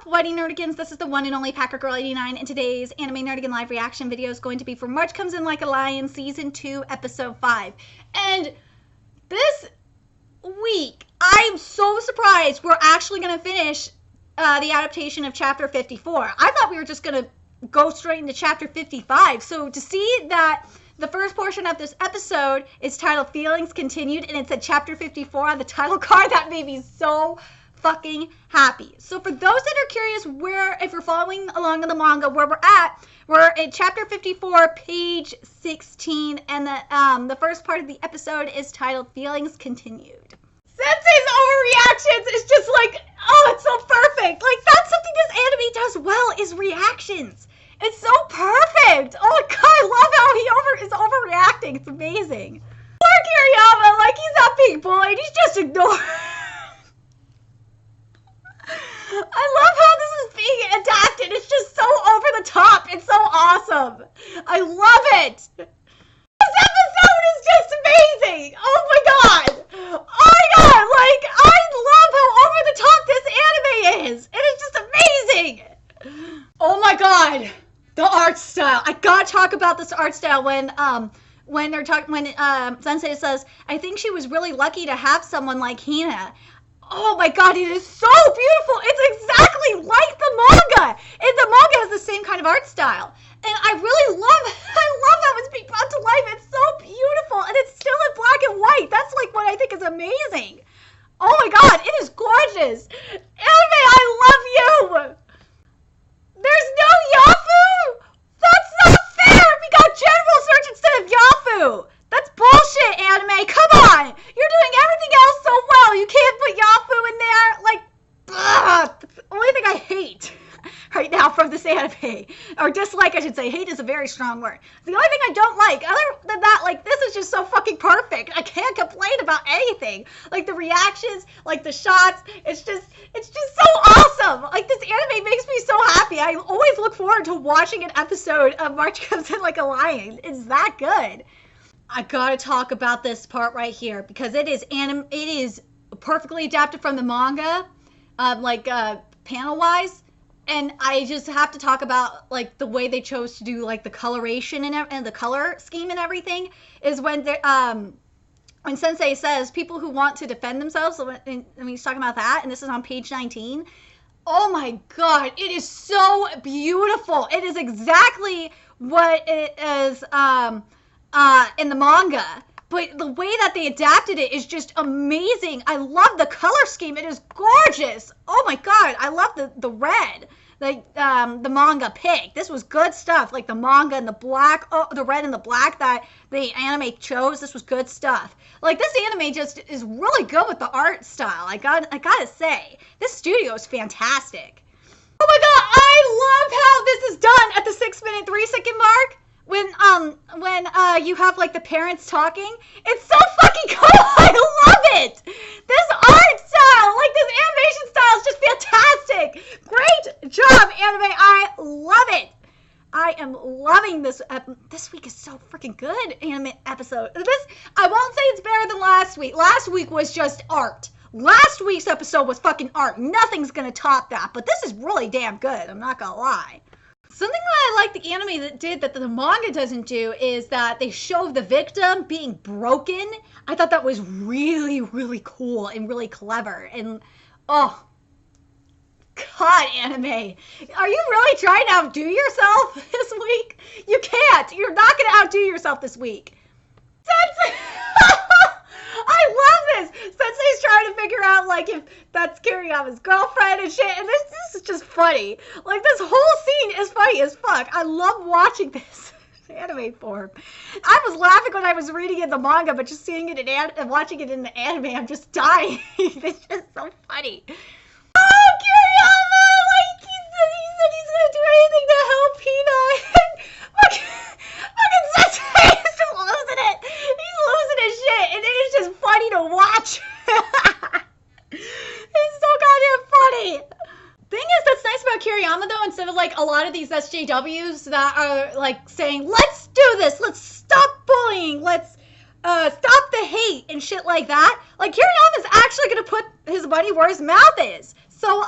up, Wedding Nerdigans? This is the one and only Packer Girl 89, and today's Anime Nerdigan live reaction video is going to be for March Comes In Like a Lion, Season 2, Episode 5. And this week, I'm so surprised we're actually going to finish the adaptation of Chapter 54. I thought we were just going to go straight into Chapter 55. So to see that the first portion of this episode is titled Feelings Continued, and it's at Chapter 54 on the title card, that made me so fucking happy. So for those that are curious where, if you're following along in the manga, where we're at Chapter 54, page 16, and the first part of the episode is titled Feelings Continued. Sensei's overreactions is just like, oh, it's so perfect. Like, that's something this anime does well, is reactions. It's so perfect. Oh my god, I love how he is overreacting. It's amazing. Poor Kiriyama, like, he's not being bullied, he's just ignored. I love how this is being adapted. It's just so over the top. It's so awesome. I love it. This episode is just amazing. Oh my god. Oh my god. Like, I love how over the top this anime is. It is just amazing. Oh my god. The art style. I gotta talk about this art style when Sensei says, I think she was really lucky to have someone like HINA. Oh my god, it is so beautiful. It's exactly like the manga. And the manga has the same kind of art style. And I love how it's being brought to life. It's so beautiful. And it's still in black and white. That's like what I think is amazing. Oh my god, it is gorgeous. Anime, I love you. There's no Yafu. That's not fair. We got General Search instead of Yafu. That's bullshit, anime. Come on. You're doing everything else so well. You can't put Yafu in there. Like, ugh. That's the only thing I hate right now from this anime. Or dislike, I should say. Hate is a very strong word. The only thing I don't like, other than that, like, this is just so fucking perfect. I can't complain about anything. Like, the reactions, like, the shots, it's just so awesome. Like, this anime makes me so happy. I always look forward to watching an episode of March Comes In Like a Lion. It's that good. I gotta talk about this part right here because it is perfectly adapted from the manga, panel-wise, and I just have to talk about like the way they chose to do like the coloration and the color scheme and everything is when Sensei says people who want to defend themselves, when he's talking about that, and this is on page 19. Oh my god, it is so beautiful. It is exactly what it is in the manga, but the way that they adapted it is just amazing. I love the color scheme. It is gorgeous. Oh my god, I love the red, like the manga pick. This was good stuff. Like the manga and the black, the red and the black that the anime chose. This was good stuff. Like this anime just is really good with the art style. I gotta say, this studio is fantastic. Oh my god, I love how this is done at the 6-minute 3-second mark. When you have like the parents talking, it's so fucking cool. I love it. This art style, like this animation style, is just fantastic. Great job, anime. I love it. I am loving this. This week is so freaking good. Anime episode. I won't say it's better than last week. Last week was just art. Last week's episode was fucking art. Nothing's gonna top that. But this is really damn good. I'm not gonna lie. Something that I like the anime that the manga doesn't do is that they show the victim being broken. I thought that was really, really cool and really clever. And, oh, god, anime. Are you really trying to outdo yourself this week? You can't. You're not going to outdo yourself this week. Sensei! I love this. Sensei's trying to figure out, like, if that's Kiriyama's girlfriend and shit. And this is just funny. Like, this whole scene is funny as fuck. I love watching this anime form. I was laughing when I was reading it in the manga, but just seeing it and watching it in the anime, I'm just dying. It's just so funny. Oh, Kiriyama! Like, he said he's gonna do anything to help HINA. Fucking Sensei is just losing it. He's losing his shit, and it is just funny to watch. It's so goddamn funny. Thing is that's nice about Kiriyama though, instead of like a lot of these SJWs that are like saying, let's do this, let's stop bullying, let's stop the hate and shit like that. Like Kiriyama's actually gonna put his money where his mouth is. So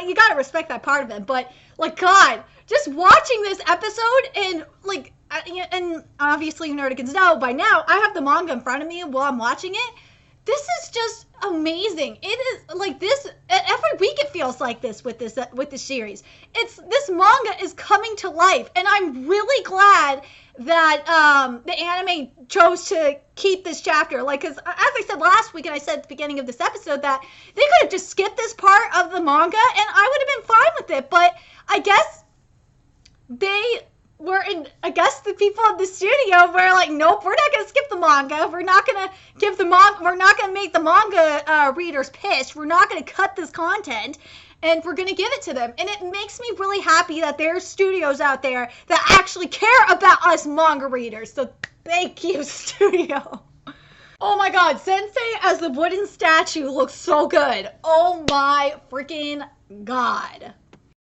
you gotta respect that part of it. But like, God, just watching this episode and like, and obviously Nerdigans know by now, I have the manga in front of me while I'm watching it. This is just amazing. It is like this every week. It feels like this with this series. This manga is coming to life, and I'm really glad that the anime chose to keep this chapter. Like, because as I said last week, and I said at the beginning of this episode, that they could have just skipped this part of the manga, and I would have been fine with it. But I guess I guess the people in the studio were like, nope, we're not going to skip the manga. We're not going to make the manga readers pissed. We're not going to cut this content, and we're going to give it to them. And it makes me really happy that there's studios out there that actually care about us manga readers. So thank you, studio. Oh my God, Sensei as the wooden statue looks so good. Oh my freaking God.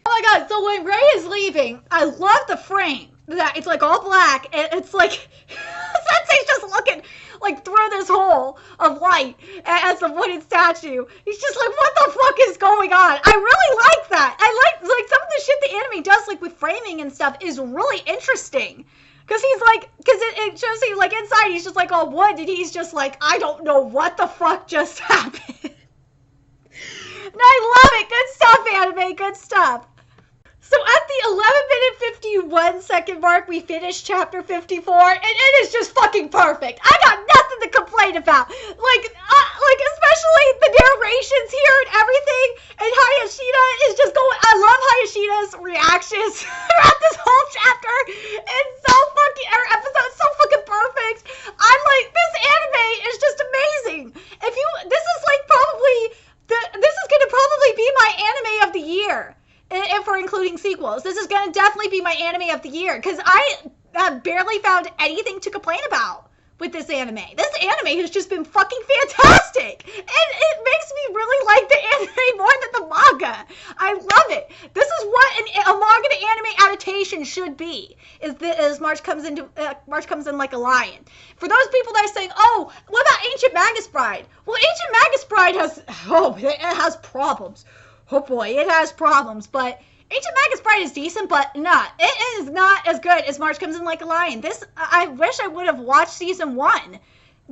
Oh my God, so when Ray is leaving, I love the frame. That it's like all black, and it's like Sensei's just looking like through this hole of light as a wooden statue. He's just like, what the fuck is going on? I really like that. I like some of the shit the anime does, like with framing and stuff, is really interesting. Because it shows you like inside he's just like all wood, and he's just like, I don't know what the fuck just happened. And I love it. Good stuff, anime. Good stuff. So at the 11 minute 51 second mark, we finished chapter 54, and it is just fucking perfect. I got nothing to complain about. Like especially the narrations here and everything, and Hayashida is just going. I love Hayashida's reactions throughout this whole chapter. It's so fucking, our episode is so fucking perfect. I'm like, this anime is just amazing. This is gonna probably be my anime of the year. If we're including sequels, this is going to definitely be my anime of the year, because I have barely found anything to complain about with this anime. This anime has just been fucking fantastic, and it makes me really like the anime more than the manga. I love it. This is what a manga to anime adaptation should be, is March comes in like a lion. For those people that are saying, oh, what about Ancient Magus Bride? Well, Ancient Magus Bride it has problems. Oh boy, it has problems, but Ancient Magus Bride is decent, but it is not as good as March Comes in Like a Lion. I wish I would have watched season 1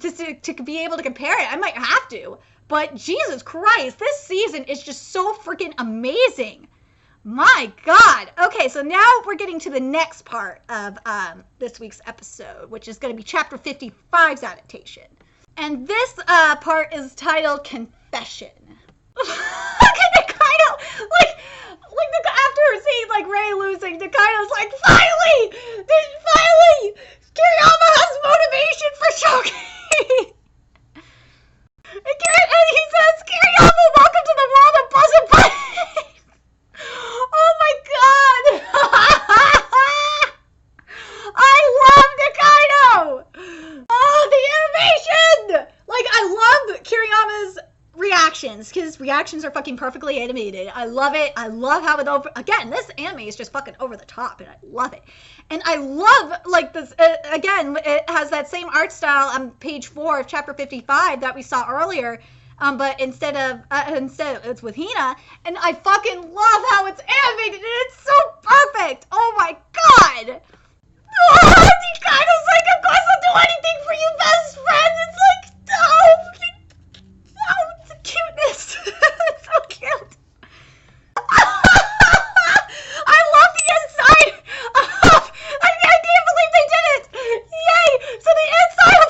to be able to compare it. I might have to, but Jesus Christ, this season is just so freaking amazing. My God. Okay, so now we're getting to the next part of this week's episode, which is going to be chapter 55's adaptation. And this part is titled Confession. Look at Nikaido, after seeing like Ray losing, Nikaido's like, finally, Kiriyama has motivation for choking. And he says, Kiriyama, welcome to the world of Buzz and Bunny. Oh my God. I love Nikaido. Oh, the animation. Like, I love Kiriyama's reactions, because reactions are fucking perfectly animated. I love it. I love how again, this anime is just fucking over the top, and I love it. And I love, like, this, again, it has that same art style on page 4 of chapter 55 that we saw earlier, but instead it's with HINA, and I fucking love how it's animated, and it's so perfect. Oh my God. Oh, Nikaido's like, of course I'll do anything for you, best friend. It's like, oh, the cuteness. It's so cute. I love the inside of, I can't believe they did it. Yay. So the inside of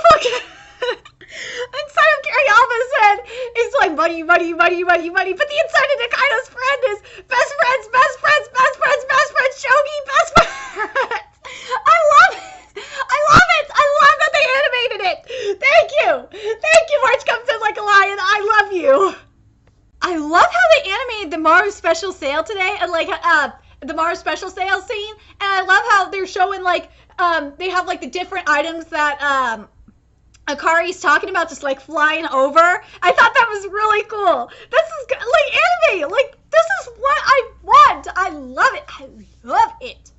Kiriama's head is like money, but the inside of Nikaido's friend is best friends, shogi, best friends. I love that they animated it. Thank you, March Comes in Like a Lion. I love you. I love how they animated the Maru special sale today, and like the Maru special sale scene, and I love how they're showing like they have like the different items that Akari's talking about, just like flying over. I thought that was really cool. This is like anime. Like, this is what I want. I love it. I love it.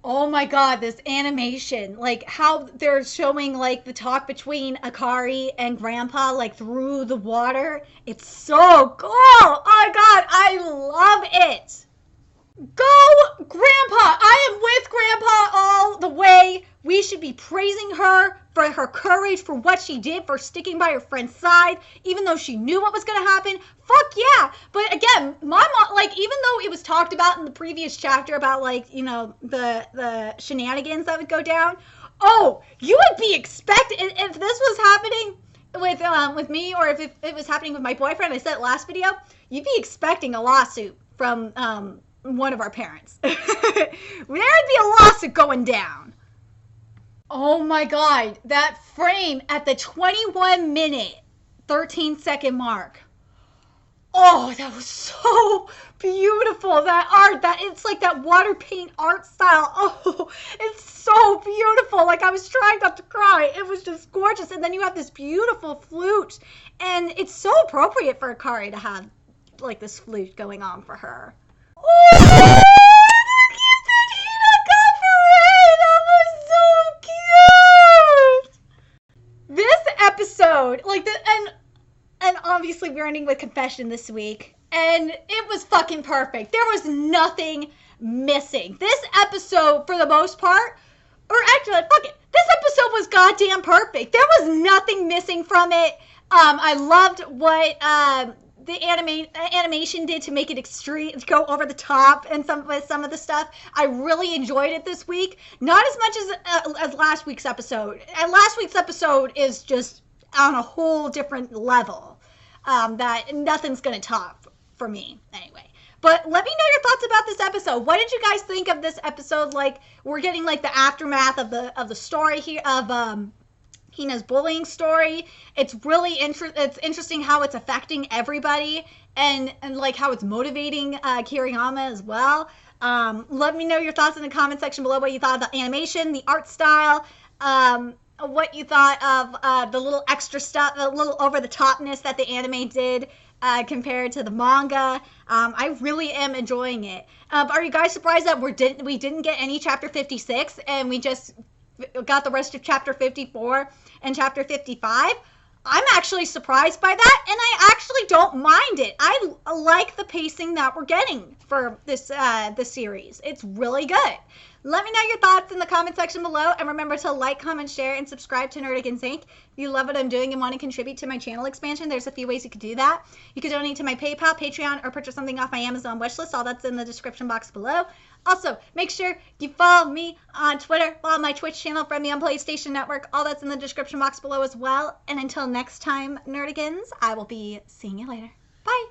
Oh my God, this animation, like how they're showing like the talk between Akari and Grandpa, like through the water. It's so cool. Oh my it. Go, Grandpa! I am with Grandpa all the way. We should be praising her for her courage, for what she did, for sticking by her friend's side, even though she knew what was going to happen. Fuck yeah! But again, my mom, like, even though it was talked about in the previous chapter about, like, you know, the shenanigans that would go down, oh, you would be expecting, if this was happening with me, or if it was happening with my boyfriend, I said it last video, you'd be expecting a lawsuit from one of our parents. There'd be a lawsuit going down. Oh my god, that frame at the 21-minute 13-second mark. Oh, that was so beautiful. That art, that it's like that water paint art style. Oh, it's so beautiful. Like, I was trying not to cry. It was just gorgeous. And then you have this beautiful flute, and it's so appropriate for Akari to have like this flute going on for her. Oh, this episode, like, and obviously we're ending with confession this week, and it was fucking perfect. There was nothing missing. This episode, for the most part, or actually, fuck it, this episode was goddamn perfect. There was nothing missing from it. I loved what the animation did to make it extreme, to go over the top, and with some of the stuff. I really enjoyed it this week. Not as much as last week's episode. And last week's episode is just on a whole different level that nothing's gonna top for me anyway. But let me know your thoughts about this episode. What did you guys think of this episode? Like, we're getting like the aftermath of the story here of Hina's bullying story. It's really interesting how it's affecting everybody, and like how it's motivating Kiriyama as well. Let me know your thoughts in the comment section below. What you thought of the animation, the art style, what you thought of the little extra stuff, the little over the topness that the anime did compared to the manga. I really am enjoying it. Are you guys surprised that we didn't get any chapter 56 and we just got the rest of chapter 54 and chapter 55? I'm actually surprised by that, and I actually don't mind it. I like the pacing that we're getting for this series. It's really good. Let me know your thoughts in the comment section below, and remember to like, comment, share, and subscribe to Nerdigans Inc. If you love what I'm doing and want to contribute to my channel expansion, there's a few ways you could do that. You could donate to my PayPal, Patreon, or purchase something off my Amazon wishlist. All that's in the description box below. Also, make sure you follow me on Twitter, follow my Twitch channel, friend me on PlayStation Network. All that's in the description box below as well. And until next time, Nerdigans, I will be seeing you later. Bye!